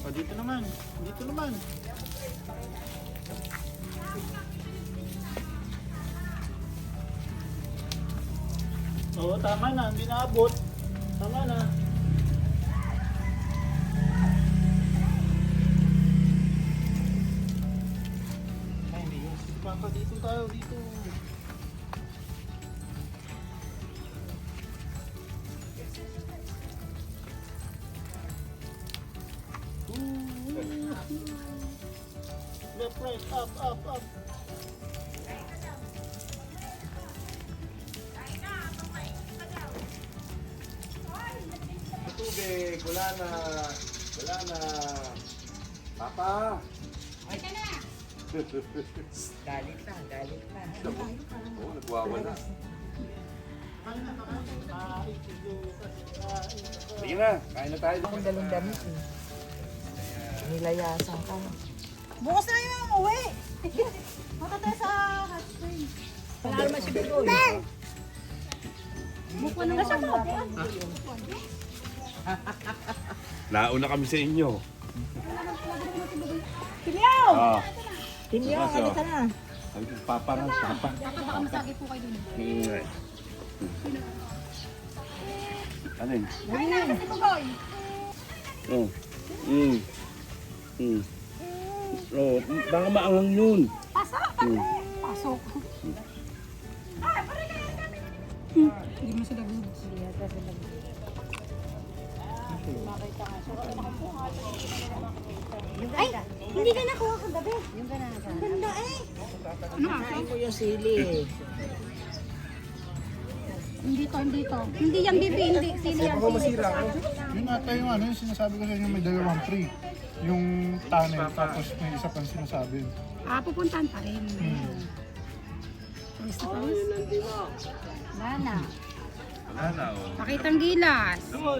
O, dito naman. Dito naman. Oo, tama na. Hindi naabot. Tama na. Ay, hindi yun. Papa, dito tayo. Dito. Left, right, up, up, up. Tubig, wala na. Wala na. Papa. Ay ka na! Galit na, galit na. Oo, nagwawala. Sige na, kain na tayo. Ang dalong damit eh. Nilayasan ka. Bukas na yung uwi. Punta tayo sa hot spring. Wala naman si Bigoy. Buko na siya mo. Nauna kami sa inyo. Kiliyaw! Ah, Tinyo, Bukas, halika na. sabi ko, Papa na, Papa. Baka masagi po kayo dun. Ano yun? Ay na, kasi Bugoy. Oh. Oh, baka maangang yun. Pasok! Pasok. Hindi mo sila gudos. Ay! Hindi ka nakuha kagabi. Yung gana ka. Ang ganda eh. Ano nga? Kain ko yung sili. Hindi to, hindi to. Hindi yan, bibi. Hindi. Sili yan. Yun ata yung ano, yung sinasabi ko sa inyo may dalawang free. Yung tunnel, tapos may isa pang sinasabi. Pupuntahan pa rin. Pawis na pawis. Wala na. Wala na, oh. Pakitang gilas. O,